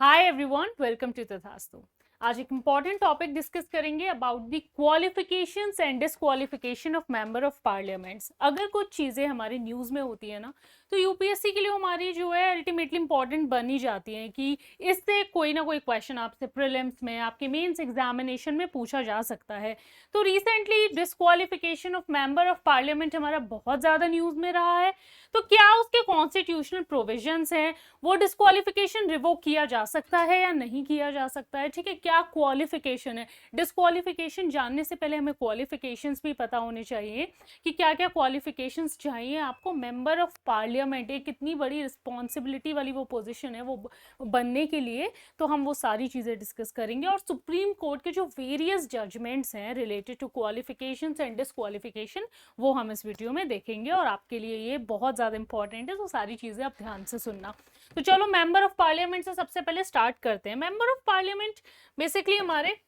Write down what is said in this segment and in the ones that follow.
Hi everyone, welcome to तथास्तु। आज एक इम्पॉर्टेंट टॉपिक डिस्कस करेंगे about the qualifications and disqualification of member of parliaments. अगर कुछ चीज़ें हमारे न्यूज़ में होती है ना, तो यूपीएससी के लिए हमारी जो है अल्टीमेटली इंपॉर्टेंट बन ही जाती है कि इससे कोई ना कोई क्वेश्चन आपसे प्रीलिम्स में, आपके मेंस एग्जामिनेशन में पूछा जा सकता है। तो recently disqualification of member of parliament हमारा बहुत ज़्यादा न्यूज़ में रहा है। तो क्या उसके कॉन्स्टिट्यूशनल प्रोविजंस हैं, वो डिस्क्वालिफिकेशन रिवोक किया जा सकता है या नहीं किया जा सकता है, ठीक है। क्या क्वालिफिकेशन है, डिस्क्वालिफिकेशन जानने से पहले हमें क्वालिफिकेशंस भी पता होने चाहिए कि क्या क्या क्वालिफिकेशंस चाहिए आपको मेंबर ऑफ पार्लियामेंट। एक कितनी बड़ी रिस्पॉन्सिबिलिटी वाली वो पोजीशन है वो बनने के लिए। तो हम वो सारी चीज़ें डिस्कस करेंगे और सुप्रीम कोर्ट के जो वेरियस जजमेंट्स हैं related to qualifications and disqualification वो हम इस वीडियो में देखेंगे और आपके लिए ये बहुत ज़्यादा इंपॉर्टेंट है, तो सारी चीज़ें आप ध्यान से सुनना। तो चलो मेंबर ऑफ पार्लियामेंट से सबसे पहले स्टार्ट करते हैं। मेंबर ऑफ पार्लियामेंट बेसिकली हमारे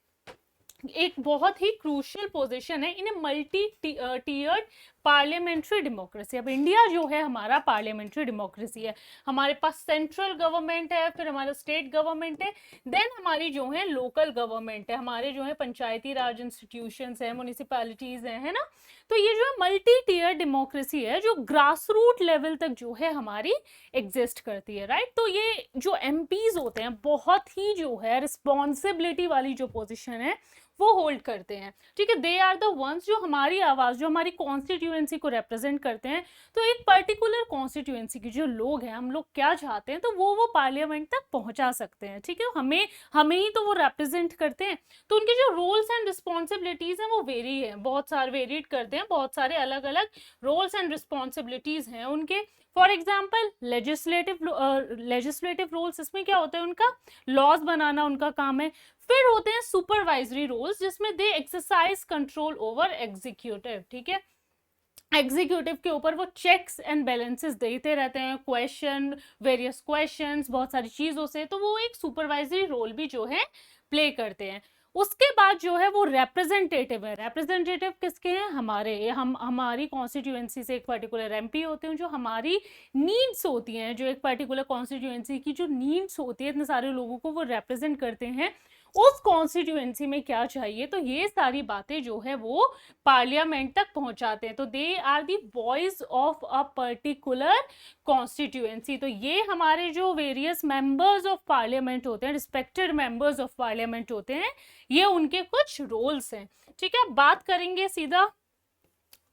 एक बहुत ही क्रूशियल पोजीशन है in a multi tiered parliamentary democracy. अब इंडिया जो है हमारा पार्लियामेंट्री डेमोक्रेसी है। हमारे पास सेंट्रल गवर्नमेंट है, फिर हमारा स्टेट गवर्नमेंट है, देन हमारी जो है लोकल गवर्नमेंट है, हमारे जो है पंचायती राज इंस्टीट्यूशंस है, म्यूनिसिपैलिटीज है ना। तो ये जो है मल्टी टीयर डेमोक्रेसी है जो ग्रास रूट लेवल तक जो है हमारी एग्जिस्ट करती है, राइट। तो ये जो एमपीज होते हैं बहुत ही जो है रिस्पॉन्सिबिलिटी वाली जो पोजिशन है वो होल्ड करते हैं, ठीक है। दे आर द वंस जो हमारी आवाज, जो हमारी कॉन्स्टिट्यूएंसी को रिप्रेजेंट करते हैं। तो एक पर्टिकुलर कॉन्स्टिट्यूएंसी के जो लोग हैं, हम लोग क्या चाहते हैं तो वो पार्लियामेंट तक पहुंचा सकते हैं, ठीक है। हमें ही तो वो रिप्रेजेंट करते हैं। तो उनके जो रोल्स एंड रिस्पॉन्सिबिलिटीज हैं वो वेरी है, बहुत सारे वेरीड करते हैं, बहुत सारे अलग अलग रोल्स एंड रिस्पॉन्सिबिलिटीज हैं उनके। फॉर एग्जाम्पल लेजिस्लेटिव रोल्स, इसमें क्या होता है उनका लॉज बनाना उनका काम है। फिर होते हैं सुपरवाइजरी रोल्स जिसमें दे एक्सरसाइज कंट्रोल ओवर एग्जीक्यूटिव, ठीक है। एग्जीक्यूटिव के ऊपर वो चेक्स एंड बैलेंसेस देते रहते हैं, वेरियस क्वेश्चंस बहुत सारी चीजों से। तो वो एक सुपरवाइजरी रोल भी जो है प्ले करते हैं। उसके बाद जो है वो रिप्रेजेंटेटिव है। रिप्रेजेंटेटिव किसके हैं, हमारी कॉन्स्टिट्यूएंसी से एक पर्टिकुलर एमपी होते हैं जो हमारी नीड्स होती हैं, जो एक पर्टिकुलर कॉन्स्टिट्यूएंसी की जो नीड्स होती है इतने सारे लोगों को वो रिप्रेजेंट करते हैं उस कॉन्स्टिट्यूएंसी में क्या चाहिए। तो ये सारी बातें जो है वो पार्लियामेंट तक पहुंचाते हैं। तो they are the voice of a particular constituency. तो ये हमारे जो वेरियस मेंबर्स ऑफ पार्लियामेंट होते हैं, रिस्पेक्टेड मेंबर्स ऑफ पार्लियामेंट होते हैं, ये उनके कुछ रोल्स हैं, ठीक है। बात करेंगे सीधा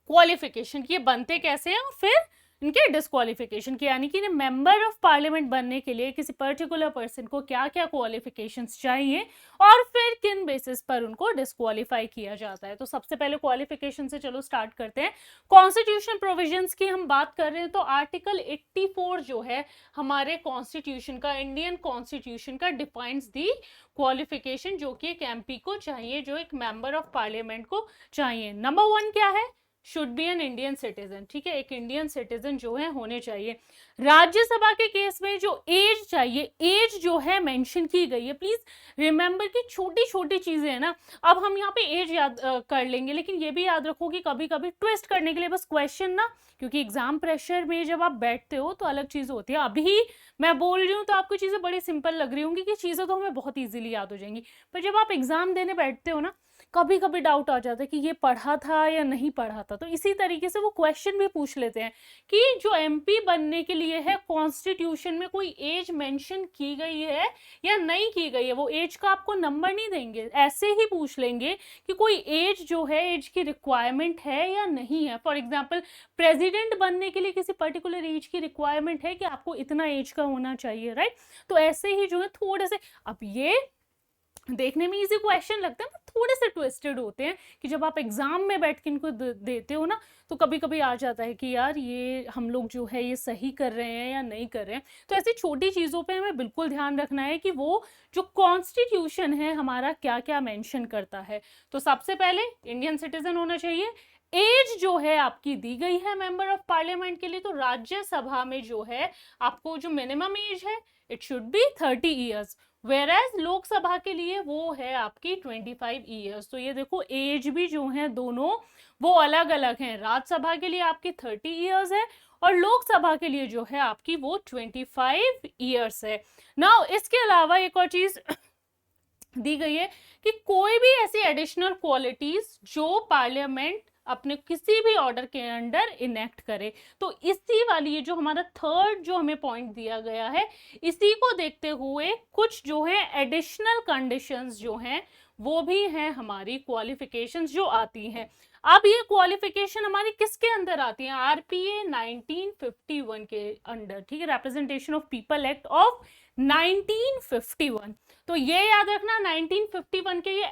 क्वालिफिकेशन की, ये बनते कैसे हैं और फिर इनके डिस्क्वालिफिकेशन की, यानी कि मेंबर ऑफ पार्लियामेंट बनने के लिए किसी पर्टिकुलर पर्सन को क्या क्या क्वालिफिकेशंस चाहिए और फिर किन बेसिस पर उनको डिस्क्वालीफाई किया जाता है। तो सबसे पहले क्वालिफिकेशन से चलो स्टार्ट करते हैं। कॉन्स्टिट्यूशन प्रोविजंस की हम बात कर रहे हैं तो आर्टिकल 84 जो है हमारे कॉन्स्टिट्यूशन का, इंडियन कॉन्स्टिट्यूशन का, डिफाइंस दी क्वालिफिकेशन जो कि एक एमपी को चाहिए, जो एक मेंबर ऑफ पार्लियामेंट को चाहिए। नंबर 1 क्या है, should be N Indian citizen, ठीक है। एक इंडियन सिटीजन जो है होने चाहिए। राज्यसभा के केस में जो एज चाहिए, एज जो है मेंशन की गई है। प्लीज रिमेंबर कि छोटी छोटी चीजें हैं ना। अब हम यहाँ पे एज याद कर लेंगे, लेकिन ये भी याद रखो कि कभी कभी ट्विस्ट करने के लिए बस क्वेश्चन ना, क्योंकि एग्जाम प्रेशर में जब आप बैठते हो तो अलग चीज होती है। अभी मैं बोल रही हूँ तो आपको चीजें बड़ी सिंपल लग रही होंगी कि चीजें तो हमें बहुत ईजिली याद हो जाएंगी, पर जब आप एग्जाम देने बैठते हो ना कभी कभी डाउट आ जाता है कि ये पढ़ा था या नहीं पढ़ा था। तो इसी तरीके से वो क्वेश्चन भी पूछ लेते हैं कि जो एमपी बनने के लिए है कॉन्स्टिट्यूशन में कोई एज मेंशन की गई है या नहीं की गई है। वो एज का आपको नंबर नहीं देंगे, ऐसे ही पूछ लेंगे कि कोई एज जो है, एज की रिक्वायरमेंट है या नहीं है। फॉर एग्जाम्पल प्रेसिडेंट बनने के लिए किसी पर्टिकुलर एज की रिक्वायरमेंट है कि आपको इतना एज का होना चाहिए, राइट। तो ऐसे ही जो है थोड़े से, अब ये देखने में इजी क्वेश्चन लगते हैं पर थोड़े से ट्विस्टेड होते हैं कि जब आप एग्जाम में बैठ के इनको देते हो ना तो कभी कभी आ जाता है कि यार ये हम लोग जो है ये सही कर रहे हैं या नहीं कर रहे हैं। तो ऐसी छोटी चीज़ों पे हमें बिल्कुल ध्यान रखना है कि वो जो कॉन्स्टिट्यूशन है हमारा क्या क्या मेंशन करता है। तो सबसे पहले इंडियन सिटीजन होना चाहिए। एज जो है आपकी दी गई है मेंबर ऑफ पार्लियामेंट के लिए, तो राज्यसभा में जो है आपको जो मिनिमम एज है it should be 30 years, whereas Lok Sabha के लिए वो है आपकी 25 ईयर्स। तो ये देखो एज भी जो है दोनों वो अलग अलग हैं। राज्यसभा के लिए आपकी 30 ईयर्स है और लोकसभा के लिए जो है आपकी वो 25 ईयर्स है। नाउ इसके अलावा एक और चीज दी गई है कि कोई भी ऐसी एडिशनल क्वालिटीज जो पार्लियामेंट अपने किसी भी ऑर्डर के अंडर इनेक्ट करे, तो इसी वाली ये जो हमारा थर्ड जो हमें पॉइंट दिया गया है, इसी को देखते हुए कुछ जो है एडिशनल कंडीशंस जो हैं वो भी हैं हमारी क्वालिफिकेशंस जो आती हैं। अब ये क्वालिफिकेशन हमारी किसके अंदर आती है? आरपीए 1951 के अंडर, ठीक है, representation of people act of 1951। तो ये याद रखना 1951 के ये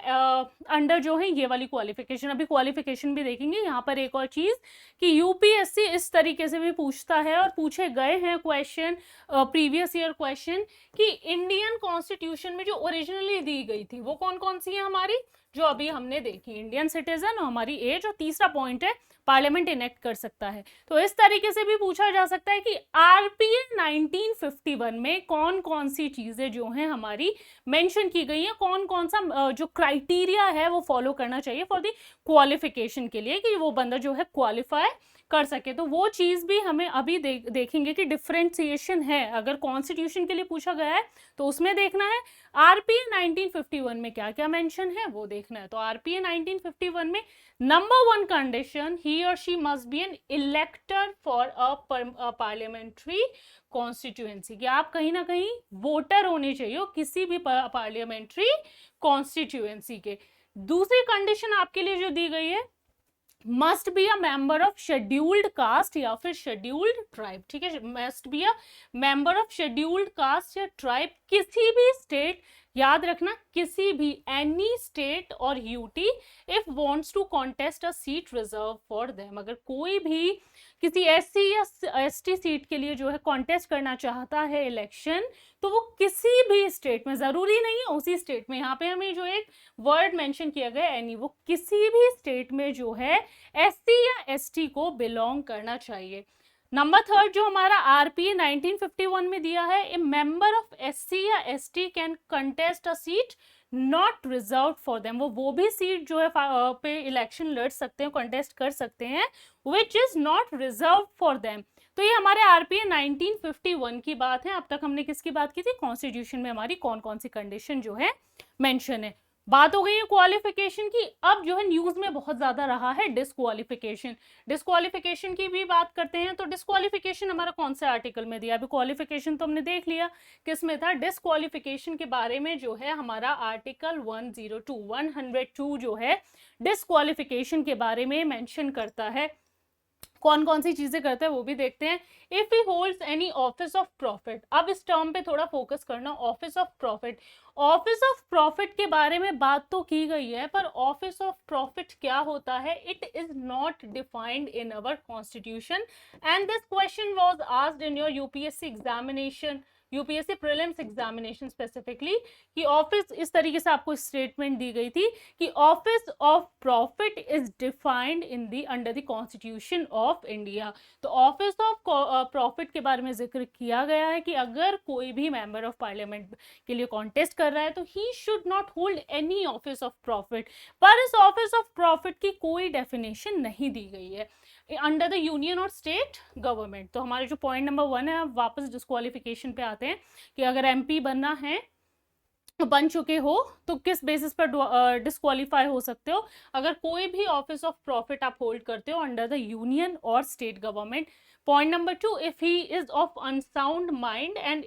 अंडर जो है ये वाली क्वालिफिकेशन। अभी क्वालिफिकेशन भी देखेंगे। यहाँ पर एक और चीज कि यूपीएससी इस तरीके से भी पूछता है और पूछे गए हैं क्वेश्चन, प्रीवियस ईयर क्वेश्चन, कि इंडियन कॉन्स्टिट्यूशन में जो ओरिजिनली दी गई थी वो कौन कौन सी है हमारी, जो अभी हमने देखी, इंडियन सिटीजन और हमारी एज, और तीसरा पॉइंट है पार्लियामेंट इनेक्ट कर सकता है। तो इस तरीके से भी पूछा जा सकता है कि आरपीए 1951 में कौन कौन सी चीजें जो हैं हमारी मेंशन की गई है, कौन कौन सा जो क्राइटेरिया है वो फॉलो करना चाहिए फॉर द क्वालिफिकेशन के लिए कि वो बंदा जो है क्वालिफाई कर सके। तो वो चीज भी हमें अभी देखेंगे कि डिफरेंशिएशन है। अगर कॉन्स्टिट्यूशन के लिए पूछा गया है तो उसमें देखना है, आरपीए 1951 में क्या क्या मेंशन है वो देखना है। तो आरपीए 1951 में नंबर 1 कंडीशन, ही और she must be an elector for a parliamentary constituency, कि आप कहीं ना कहीं वोटर होने चाहिए किसी भी पार्लियामेंट्री कॉन्स्टिट्यूएंसी के। दूसरी कंडीशन आपके लिए जो दी गई है, must be a member of scheduled caste या फिर शेड्यूल्ड ट्राइब, ठीक है, must be a member of scheduled caste या ट्राइब, किसी भी स्टेट, याद रखना किसी भी, एनी स्टेट और UT if wants to contest a seat reserve for them, अगर कोई भी किसी एससी या एसटी सीट के लिए जो है कॉन्टेस्ट करना चाहता है इलेक्शन, तो वो किसी भी स्टेट में, जरूरी नहीं है उसी स्टेट में, यहाँ पे हमें जो एक वर्ड मेंशन किया गया एनी, वो किसी भी स्टेट में जो है एससी या एसटी को बिलोंग करना चाहिए। नंबर 3 जो हमारा आरपीए 1951 में दिया है, ए मेंबर ऑफ एससी या ST can contest a seat not reserve for them, वो भी सीट जो है पे इलेक्शन लड़ सकते हैं, कंटेस्ट कर सकते हैं, which is not reserve for them. तो ये हमारे आरपीए 1951 की बात है। अब तक हमने किसकी बात की थी? कॉन्स्टिट्यूशन में हमारी कौन कौन सी कंडीशन जो है मेंशन है। बात हो गई है क्वालिफिकेशन की। अब जो है न्यूज में बहुत ज्यादा रहा है डिस्क्वालिफिकेशन, डिस्क्वालिफिकेशन की भी बात करते हैं। तो डिस्क्वालिफिकेशन हमारा कौन से आर्टिकल में दिया? अभी क्वालिफिकेशन तो हमने देख लिया किस में था। डिस्क्वालिफिकेशन के बारे में जो है हमारा आर्टिकल 102 जो है डिस्क्वालिफिकेशन के बारे में मेंशन करता है। कौन कौन सी चीजें करते हैं वो भी देखते हैं। If he holds any office of profit, अब इस टर्म पे थोड़ा फोकस करना, office of profit. Office of profit के बारे में बात तो की गई है, पर ऑफिस ऑफ प्रॉफिट क्या होता है, it is not defined in our constitution and this question was asked in your UPSC examination, UPSC prelims examination specifically, कि ऑफिस, इस तरीके से आपको स्टेटमेंट दी गई थी कि office of profit is defined in the under the constitution of India. तो office of profit के बारे में जिक्र किया गया है कि अगर कोई भी मेंबर ऑफ पार्लियामेंट के लिए कॉन्टेस्ट कर रहा है तो he should not hold any office of profit, पर इस ऑफिस ऑफ प्रॉफिट की कोई डेफिनेशन नहीं दी गई है अंडर द यूनियन और स्टेट गवर्नमेंट। तो हमारे जो पॉइंट नंबर 1 है, अब वापस डिस्क्वालिफिकेशन पे आते हैं कि अगर एमपी बनना है, बन चुके हो, तो किस बेसिस पर डिस्क्वालीफाई हो सकते हो? अगर कोई भी ऑफिस ऑफ प्रॉफिट आप होल्ड करते हो अंडर द यूनियन और state government. Point number 2, if he is of unsound mind and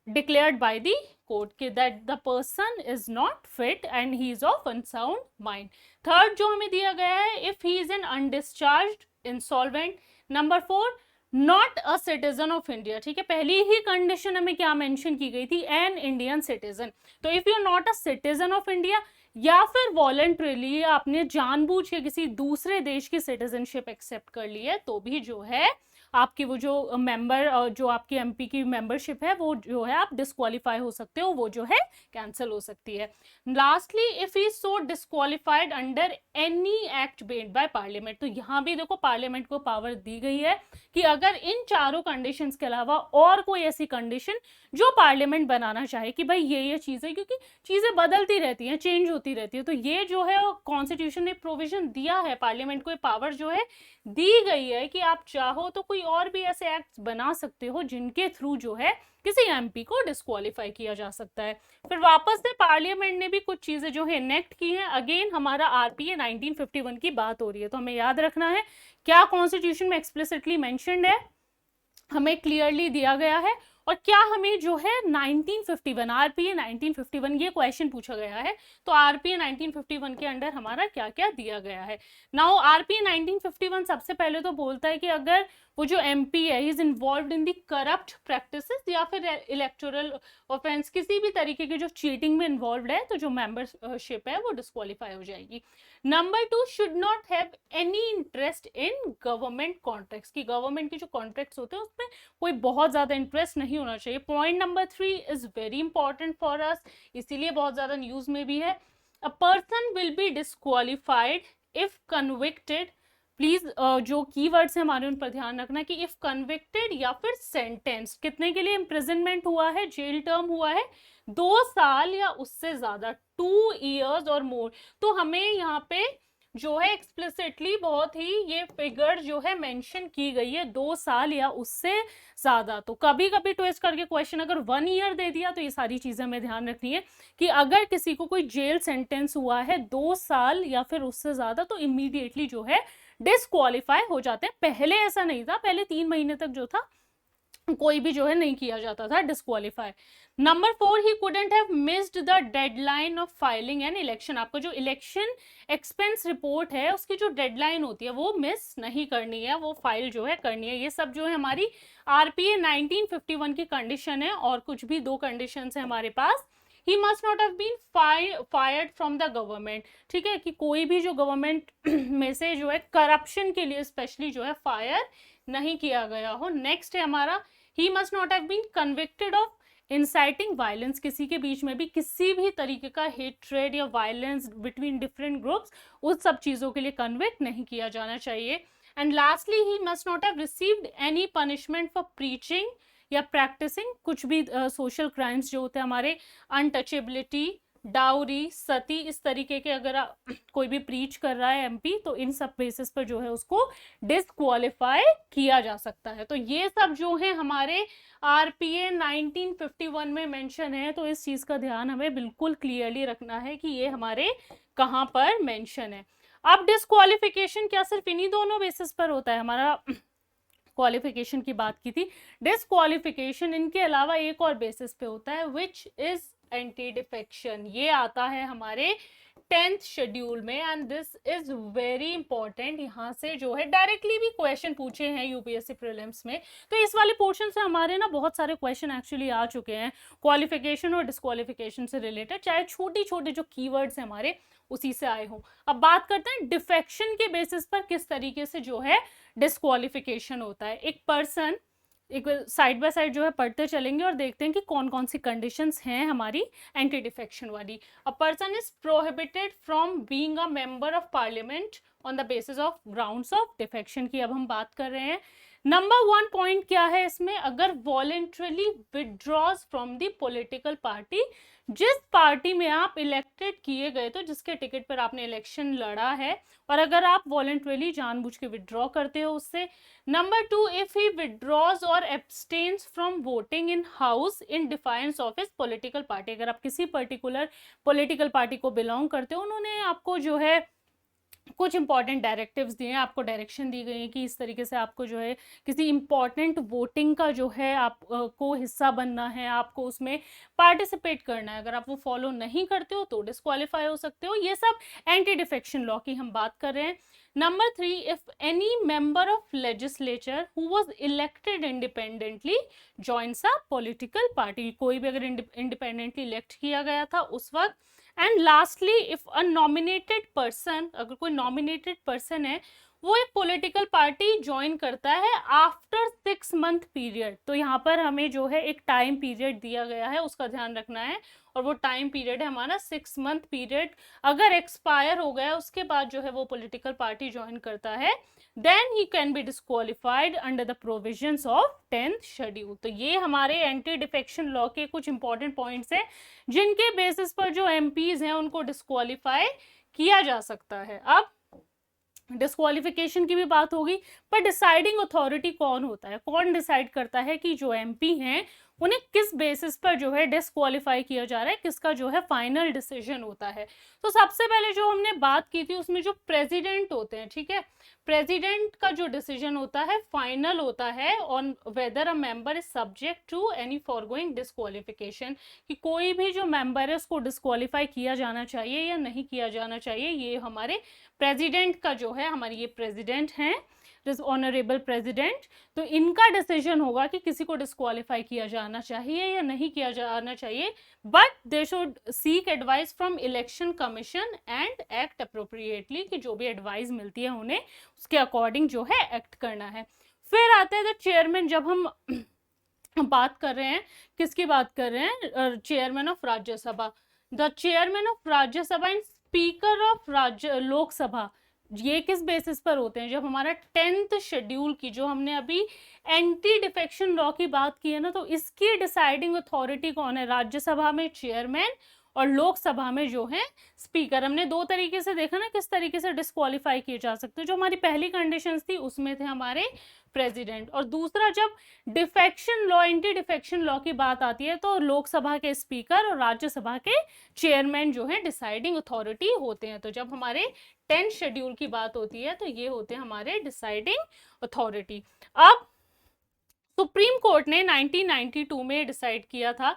declared by the court कि that the person is not fit and he is of unsound mind। Third जो हमें दिया गया है, if he is an undischarged insolvent। Number 4, not a citizen of India, ठीक है, पहली ही condition हमें क्या मेंशन की गई थी, एन इंडियन सिटीजन। तो if you are not a citizen of India या फिर वॉलंटरीली आपने जानबूझ के किसी दूसरे देश की सिटीजनशिप एक्सेप्ट कर ली है, तो भी जो है आपकी वो जो मेंबर, जो आपकी एमपी की मेंबरशिप है वो जो है आप डिस्क्वालीफाई हो सकते हो, वो जो है कैंसिल हो सकती है। Lastly, if he so disqualified under any act made by parliament, तो यहाँ भी देखो पार्लियामेंट को पावर दी गई है कि अगर इन चारों कंडीशंस के अलावा और कोई ऐसी कंडीशन जो पार्लियामेंट बनाना चाहे कि भाई ये चीजें, क्योंकि चीजें बदलती रहती हैं, चेंज होती रहती है, तो ये जो है कॉन्स्टिट्यूशन ने प्रोविजन दिया है, पार्लियामेंट को पावर जो है दी गई है कि आप चाहो तो कोई कोई और भी ऐसे एक्ट्स बना सकते हो जिनके थ्रू जो है किसी एमपी को डिस्क्वालीफाई किया जा सकता है। फिर वापस से पार्लियामेंट ने भी कुछ चीजें जो है इनेक्ट की हैं। अगेन हमारा आरपीए 1951 की बात हो रही है, तो हमें याद रखना है क्या कॉन्स्टिट्यूशन में एक्सप्लिसिटली मेंशन्ड है, हमें क्लियरली दिया गया है, और क्या हमें जो है 1951 आरपीए 1951 ये क्वेश्चन पूछा गया है, तो आरपीए 1951 के अंडर हमारा क्या क्या दिया गया है। नाउ आरपीए 1951 सबसे पहले तो बोलता है कि अगर वो जो एमपी है is involve in the corrupt practices या फिर इलेक्टोरल ऑफेंस, किसी भी तरीके की जो चीटिंग में इन्वॉल्व है, तो जो मेंबरशिप है वो डिस्क्वालीफाई हो जाएगी। Number 2, should not have any interest in government contracts, की गवर्नमेंट के जो कॉन्ट्रैक्ट्स होते हैं उसमें कोई बहुत ज्यादा इंटरेस्ट नहीं होना चाहिए। Point number 3 is very important for us, इसीलिए बहुत ज्यादा न्यूज में भी है। A person will be disqualified if convicted, please जो कीवर्ड्स हैं हमारे उन पर ध्यान रखना कि इफ कन्विक्टेड या फिर सेंटेंस, कितने के लिए इम्प्रिजनमेंट हुआ है, जेल टर्म हुआ है 2 साल या उससे ज्यादा, 2 years और मोर। तो हमें यहाँ पे जो है एक्सप्लिसिटली बहुत ही ये फिगर जो है मेंशन की गई है, 2 साल या उससे ज्यादा। तो कभी कभी ट्विस्ट करके क्वेश्चन अगर 1 year दे दिया तो ये सारी चीजें हमें ध्यान रखनी है कि अगर किसी को कोई जेल सेंटेंस हुआ है 2 साल या फिर उससे ज्यादा, तो इमीडिएटली जो है डिस्क्वालीफाई हो जाते हैं। पहले ऐसा नहीं था, पहले 3 महीने तक जो था कोई भी जो है नहीं किया जाता था disqualify. Number 4, he couldn't have missed the deadline of filing an election, आपका जो इलेक्शन एक्सपेंस रिपोर्ट है उसकी जो डेडलाइन होती है वो मिस नहीं करनी है, वो फाइल जो है करनी है। ये सब जो है हमारी आरपीए 1951 की कंडीशन है, और कुछ भी 2 कंडीशंस है हमारे पास। He must not have been fired from the government, ठीक है, कि कोई भी जो गवर्नमेंट में से जो है करप्शन के लिए स्पेशली जो है फायर नहीं किया गया हो। नेक्स्ट है हमारा, he must not have been convicted of inciting violence, किसी के बीच में भी किसी भी तरीके का हेट्रेड या वायलेंस बिटवीन डिफरेंट ग्रुप्स, उस सब चीजों के लिए कन्विक्ट नहीं किया जाना चाहिए। And lastly, he must not have received any punishment for preaching या प्रैक्टिसिंग कुछ भी सोशल क्राइम्स जो होते हैं हमारे, अनटचेबिलिटी, डाउरी, सती, इस तरीके के अगर कोई भी प्रीच कर रहा है एमपी, तो इन सब बेसिस पर जो है उसको डिस्क्वालीफाई किया जा सकता है। तो ये सब जो है हमारे आरपीए 1951 में मेंशन है, तो इस चीज का ध्यान हमें बिल्कुल क्लियरली रखना है कि ये हमारे कहाँ पर मेंशन है। अब डिस्क्वालिफिकेशन क्या सिर्फ इन्हीं दोनों बेसिस पर होता है, हमारा क्वालिफिकेशन की बात की थी, डिस्क्वालिफिकेशन इनके अलावा एक और बेसिस पे होता है, विच इज एंटी डिफेक्शन। ये आता है हमारे 10th शेड्यूल में, and this is very important. यहाँ से जो है डायरेक्टली भी क्वेश्चन पूछे हैं यूपीएससी प्रीलिम्स में, तो इस वाले पोर्शन से हमारे ना बहुत सारे क्वेश्चन एक्चुअली आ चुके हैं क्वालिफिकेशन और डिस्क्वालिफिकेशन से रिलेटेड, चाहे छोटी छोटे जो कीवर्ड्स हैं हमारे उसी से आए हों। अब बात करते हैं डिफेक्शन के बेसिस पर किस तरीके से जो है डिस्क्वालिफिकेशन होता है। एक पर्सन, एक साइड बाय साइड जो है पढ़ते चलेंगे और देखते हैं कि कौन कौन सी कंडीशंस हैं हमारी एंटी डिफेक्शन वाली। A person is prohibited from being a member of parliament on the basis of grounds of defection की अब हम बात कर रहे हैं। नंबर 1 पॉइंट क्या है इसमें, अगर voluntarily withdraws from the political party, जिस पार्टी में आप इलेक्टेड किए गए, तो जिसके टिकट पर आपने इलेक्शन लड़ा है, और अगर आप वॉलेंटरली जानबूझ के विड्रॉ करते हो उससे। नंबर 2, इफ ही विड्रॉज और abstains from voting in house in defiance of his political party, अगर आप किसी पर्टिकुलर पॉलिटिकल पार्टी को बिलोंग करते हो, उन्होंने आपको जो है कुछ इंपॉर्टेंट डायरेक्टिव्स दिए हैं, आपको डायरेक्शन दी गई है कि इस तरीके से आपको जो है किसी इंपॉर्टेंट वोटिंग का जो है आपको हिस्सा बनना है, आपको उसमें पार्टिसिपेट करना है, अगर आप वो फॉलो नहीं करते हो तो डिस्क्वालीफाई हो सकते हो। ये सब एंटी डिफेक्शन लॉ की हम बात कर रहे हैं। Number 3, if any member of legislature who was elected independently joins a political party, कोई भी अगर इंडिपेंडेंटली इलेक्ट किया गया था उस वक्त। And lastly, if a nominated person, अगर कोई नॉमिनेटेड पर्सन है वो एक पॉलिटिकल पार्टी ज्वाइन करता है आफ्टर 6 month पीरियड, तो यहाँ पर हमें जो है एक टाइम पीरियड दिया गया है, उसका ध्यान रखना है, और वो टाइम पीरियड है हमारा 6 month पीरियड। अगर एक्सपायर हो गया उसके बाद जो है वो पॉलिटिकल पार्टी ज्वाइन करता है, then he can be disqualified under the provisions of 10th schedule। तो ये हमारे एंटी डिफेक्शन लॉ के कुछ इंपॉर्टेंट पॉइंट्स हैं जिनके बेसिस पर जो एमपीज हैं उनको डिस्क्वालीफाई किया जा सकता है। अब डिस्क्वालिफिकेशन की भी बात होगी, पर डिसाइडिंग अथॉरिटी कौन होता है, कौन डिसाइड करता है कि जो एमपी हैं उन्हें किस बेसिस पर जो है डिस्क्वालीफाई किया जा रहा है, किसका जो है फाइनल डिसीजन होता है। तो सबसे पहले जो हमने बात की थी उसमें जो प्रेसिडेंट होते हैं, ठीक है, प्रेसिडेंट का जो डिसीजन होता है फाइनल होता है on whether a member is subject to any foregoing disqualification, कि कोई भी जो मेंबर है उसको डिस्क्वालीफाई किया जाना चाहिए या नहीं किया जाना चाहिए। ये हमारे प्रेसिडेंट का जो है, हमारे ये प्रेसिडेंट हैं ऑनरेबल प्रेसिडेंट, तो इनका डिसीजन होगा कि किसी को डिस्क्वालीफाई किया जाना चाहिए या नहीं किया जाना चाहिए, but they should seek advice from election commission and act appropriately, कि जो भी एडवाइस मिलती है उन्हें उसके अकॉर्डिंग जो है एक्ट करना है। फिर आता है द चेयरमैन, जब हम बात कर रहे हैं, किसकी बात कर रहे हैं, chairman of Rajya Sabha, the chairman of Rajya Sabha and speaker of राज्य लोकसभा, ये किस बेसिस पर होते हैं, जब हमारा 10th शेड्यूल की जो हमने अभी एंटी डिफेक्शन लॉ की बात की है ना, तो इसकी डिसाइडिंग अथॉरिटी कौन है, राज्यसभा में चेयरमैन और लोकसभा में जो है स्पीकर। हमने दो तरीके से देखा ना किस तरीके से डिस्क्वालीफाई किए जा सकते हैं, जो हमारी पहली कंडीशंस थी उसमें थे हमारे प्रेसिडेंट, और दूसरा जब defection law, anti defection law की बात आती है तो लोकसभा के स्पीकर और राज्यसभा के चेयरमैन जो है डिसाइडिंग अथॉरिटी होते हैं। तो जब हमारे 10th शेड्यूल की बात होती है तो ये होते हैं हमारे डिसाइडिंग अथॉरिटी। अब सुप्रीम कोर्ट ने 1992 में डिसाइड किया था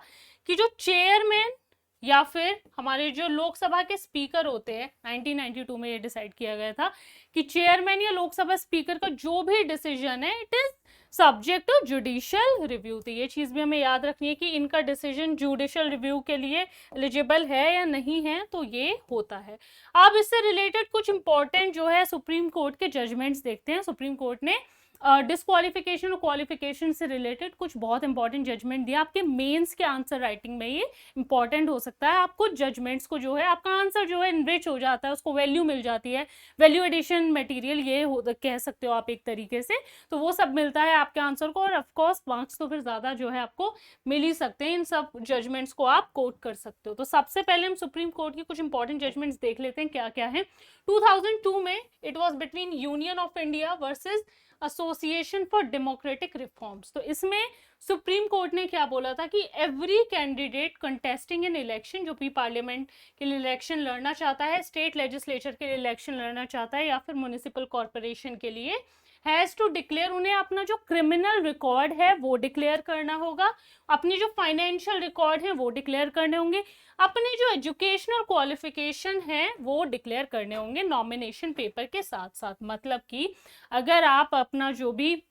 कि जो चेयरमैन या फिर हमारे जो लोकसभा के स्पीकर होते हैं, 1992 में ये डिसाइड किया गया था कि चेयरमैन या लोकसभा स्पीकर का जो भी डिसीजन है it is subject to judicial review. तो ये चीज भी हमें याद रखनी है कि इनका डिसीजन जुडिशियल रिव्यू के लिए एलिजिबल है या नहीं है, तो ये होता है। अब इससे रिलेटेड कुछ इंपॉर्टेंट जो है सुप्रीम कोर्ट के जजमेंट्स देखते हैं। सुप्रीम कोर्ट ने डिस्क्वालिफिकेशन और क्वालिफिकेशन से रिलेटेड कुछ बहुत इंपॉर्टेंट जजमेंट दिया। आपके मेंस के आंसर राइटिंग में ये इंपॉर्टेंट हो सकता है। आपको जजमेंट्स को जो है आपका आंसर जो है इनरिच हो जाता है, उसको वैल्यू मिल जाती है, वैल्यू एडिशन मटेरियल ये कह सकते हो आप एक तरीके से, तो वो सब मिलता है आपके आंसर को, और ऑफकोर्स मार्क्स तो फिर ज्यादा जो है आपको मिल ही सकते हैं। इन सब जजमेंट्स को आप कोट कर सकते हो। तो सबसे पहले हम सुप्रीम कोर्ट की कुछ इंपॉर्टेंट जजमेंट्स देख लेते हैं क्या क्या है। 2002 में it was between union of India versus association for democratic reforms. तो इसमें सुप्रीम कोर्ट ने क्या बोला था कि एवरी कैंडिडेट कंटेस्टिंग इन इलेक्शन, जो भी पार्लियामेंट के लिए इलेक्शन लड़ना चाहता है, स्टेट लेजिस्लेचर के लिए इलेक्शन लड़ना चाहता है, या फिर म्युनिसिपल कॉर्पोरेशन के लिए, हैज टू डिक्लेयर, उन्हें अपना जो क्रिमिनल रिकॉर्ड है वो डिक्लेयर करना होगा, अपनी जो फाइनेंशियल रिकॉर्ड है वो डिक्लेयर करने होंगे, अपने जो एजुकेशनल क्वालिफिकेशन है वो डिक्लेयर करने होंगे नॉमिनेशन पेपर के साथ साथ। मतलब कि अगर आप अपना जो भी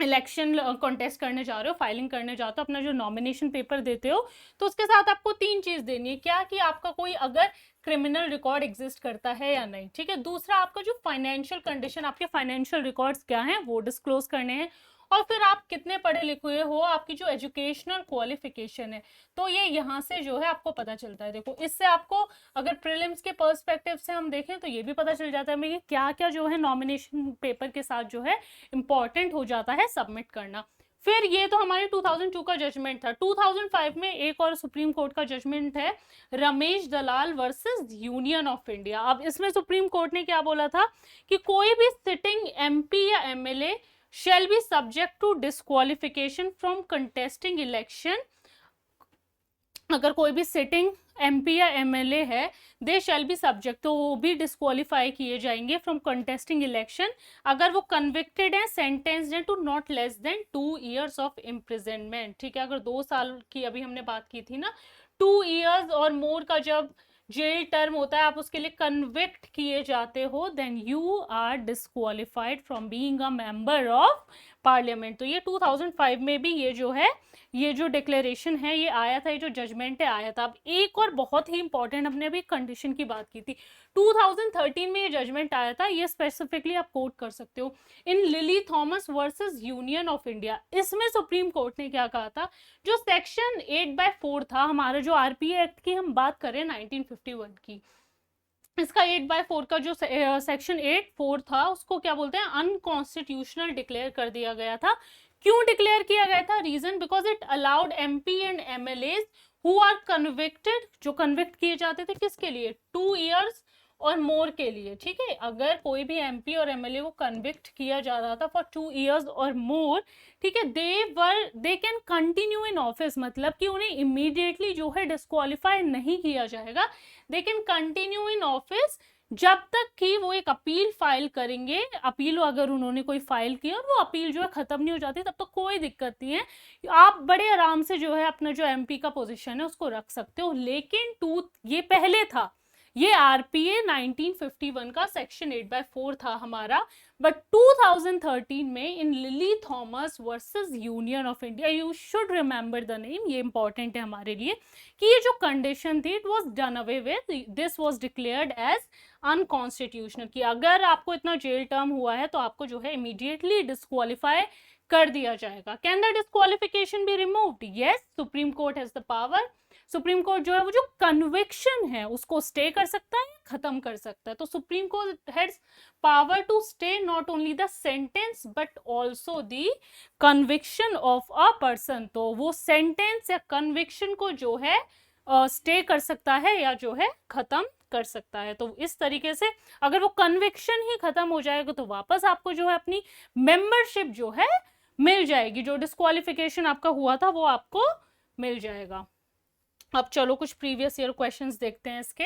इलेक्शन कॉन्टेस्ट करने जा रहे हो, फाइलिंग करने जाते हो, अपना जो नॉमिनेशन पेपर देते हो, तो उसके साथ आपको 3 चीज देनी है। क्या कि आपका कोई अगर क्रिमिनल रिकॉर्ड एग्जिस्ट करता है या नहीं, ठीक है। दूसरा, आपका जो फाइनेंशियल कंडीशन, आपके फाइनेंशियल रिकॉर्ड्स क्या हैं वो डिस्क्लोज करने हैं, और फिर आप कितने पढ़े लिखे हो, आपकी जो एजुकेशनल क्वालिफिकेशन है, तो ये यहाँ से जो है आपको पता चलता है। देखो, इससे आपको अगर प्रीलिम्स के पर्सपेक्टिव से हम देखें तो ये भी पता चल जाता है हमें कि क्या क्या जो है नॉमिनेशन पेपर के साथ जो है इंपॉर्टेंट हो जाता है सबमिट करना। फिर ये तो हमारे 2002 का जजमेंट था। 2005 में एक और सुप्रीम कोर्ट का जजमेंट है, रमेश दलाल वर्सेस यूनियन ऑफ इंडिया। अब इसमें सुप्रीम कोर्ट ने क्या बोला था कि कोई भी सिटिंग एमपी या MLA shall be subject to disqualification from contesting election। अगर कोई भी सिटिंग एमपी या एमएलए है, दे शैल बी सब्जेक्ट, तो वो भी डिस्क्वालीफाई किए जाएंगे फ्रॉम कंटेस्टिंग इलेक्शन अगर वो कन्विक्टेड है, सेंटेंस्ड है to not less than 2 years of imprisonment. ठीक है, अगर 2 साल की अभी हमने बात की थी ना, 2 years और मोर का जब जेल टर्म होता है, आप उसके लिए कन्विक्ट किए जाते हो, then you are disqualified from being a member of parliament. तो ये 2005 में भी ये जो है, ये जो डिक्लेरेशन है ये आया था, ये जो जजमेंट है आया था। अब एक और बहुत ही इंपॉर्टेंट, हमने अभी कंडीशन की बात की थी, 2013 में ये जजमेंट आया था, ये स्पेसिफिकली आप कोट कर सकते हो, in Lily Thomas versus union of India. इसमें सुप्रीम कोर्ट ने क्या कहा था, जो सेक्शन 8/4 था, हमारा जो आरपीए एक्ट की हम बात करें 1951 की, इसका 8/4 का जो सेक्शन 8/4 था, उसको क्या बोलते हैं, अनकॉन्स्टिट्यूशनल डिक्लेयर कर दिया गया था। क्यों डिक्लेयर किया गया था? Reason, because it allowed MP and MLA who are convicted, जो कन्विक्ट किए जाते थे किसके लिए, 2 years और मोर के लिए, ठीक है, अगर कोई भी एमपी और एमएलए को कन्विक्ट किया जा रहा था फॉर 2 years और मोर, ठीक है, they can continue in office, मतलब कि उन्हें इमीडिएटली जो है डिस्क्वालीफाई नहीं किया जाएगा, they can continue in office जब तक कि वो एक अपील फाइल करेंगे। अपील अगर उन्होंने कोई फाइल की और वो अपील जो है खत्म नहीं हो जाती, तब तो कोई दिक्कत नहीं है, आप बड़े आराम से जो है अपना जो एमपी का पोजीशन है उसको रख सकते हो। लेकिन ये पहले था, ये आरपीए 1951 का सेक्शन 8/4 था हमारा, बट 2013 में in Lily Thomas versus union of India, you should remember the name, ये इंपॉर्टेंट है हमारे लिए, कि ये जो कंडीशन थी it was done away with, this was declared as unconstitutional, कि अगर आपको इतना जेल टर्म हुआ है तो आपको जो है इमीडिएटली डिस्क्वालीफाई कर दिया जाएगा। Can the disqualification be removed? Yes, supreme Court has the power. Supreme court जो है वो जो कन्विक्शन है उसको स्टे कर सकता है, खत्म कर सकता है। तो Supreme Court has power to stay not only the sentence but also the conviction of a person. तो वो सेंटेंस या कन्विक्शन को जो है स्टे कर सकता है या जो है खत्म कर सकता है। तो इस तरीके से अगर वो कन्विक्शन ही खत्म हो जाएगा तो वापस आपको जो है अपनी मेंबरशिप जो है मिल जाएगी, जो डिस्क्वालिफिकेशन आपका हुआ था वो आपको मिल जाएगा। अब चलो कुछ प्रीवियस ईयर क्वेश्चंस देखते हैं इसके।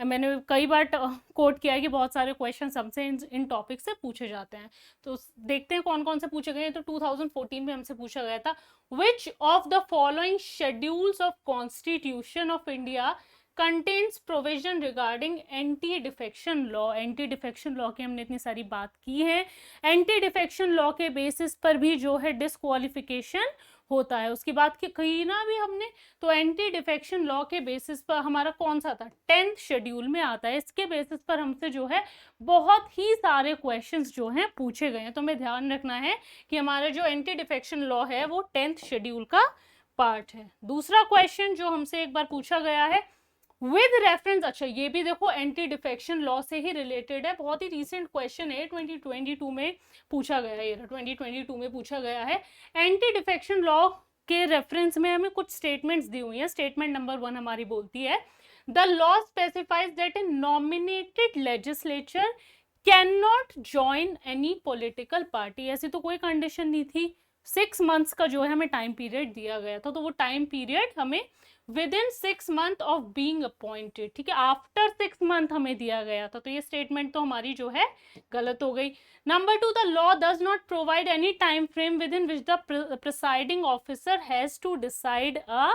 मैंने कई बार कोट किया है कि बहुत सारे क्वेश्चंस हमसे इन टॉपिक से पूछे जाते हैं, तो देखते हैं कौन कौन से पूछे गए हैं। तो 2014 में हमसे पूछा गया था, which of the following schedules of constitution of India contains provision regarding anti defection law. Anti defection law की हमने इतनी सारी बात की है, एंटी डिफेक्शन लॉ के बेसिस पर भी जो है डिस्क्वालिफिकेशन होता है। उसकी बात की ना भी हमने, तो एंटी डिफेक्शन लॉ के बेसिस पर हमारा कौन सा था, 10th शेड्यूल में आता है। इसके बेसिस पर हमसे जो है बहुत ही सारे क्वेश्चंस जो हैं पूछे गए हैं। तो हमें ध्यान रखना है कि हमारा जो एंटी डिफेक्शन लॉ है वो 10th शेड्यूल का पार्ट है। दूसरा क्वेश्चन जो हमसे एक बार पूछा गया है विद रेफरेंस, अच्छा ये भी देखो एंटी डिफेक्शन लॉ से ही रिलेटेड है, बहुत ही रिसेंट क्वेश्चन है, 2022 में पूछा गया है, 2022 में पूछा गया है। एंटी डिफेक्शन लॉ के रेफरेंस में हमें कुछ स्टेटमेंट्स दी हुई है। स्टेटमेंट नंबर 1 हमारी बोलती है, the law specifies that A nominated legislature can not join any political party. ऐसी तो कोई कंडीशन नहीं थी, 6 months का जो है हमें टाइम पीरियड दिया गया था, तो वो टाइम पीरियड हमें with in 6 months of being appointed, ठीक है, आफ्टर 6 months हमें दिया गया था। तो ये स्टेटमेंट तो हमारी जो है गलत हो गई। Number 2, the law does not provide any time frame within which the presiding officer has to decide a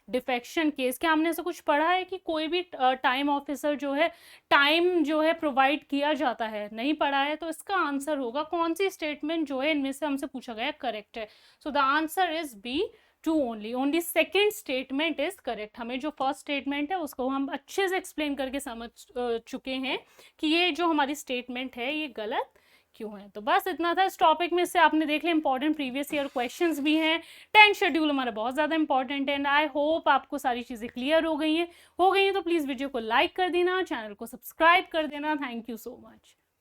defection case. क्या हमने ऐसा कुछ पढ़ा है कि कोई भी टाइम ऑफिसर जो है टाइम जो है प्रोवाइड किया जाता है? नहीं पढ़ा है। तो इसका आंसर होगा, कौन सी स्टेटमेंट जो है इनमें से हमसे पूछा गया करेक्ट है? So the answer is B, 2 only second statement is correct. हमें जो फर्स्ट स्टेटमेंट है उसको हम अच्छे से एक्सप्लेन करके समझ चुके हैं कि ये जो हमारी स्टेटमेंट है ये गलत क्यों है। तो बस इतना था इस टॉपिक में से, आपने देख लिया इंपॉर्टेंट प्रीवियस ईयर क्वेश्चंस भी हैं। 10 शेड्यूल हमारा बहुत ज़्यादा इंपॉर्टेंट है एंड आई होप आपको सारी चीज़ें क्लियर हो गई हैं तो प्लीज़ वीडियो को लाइक कर देना, चैनल को सब्सक्राइब कर देना। Thank you so much.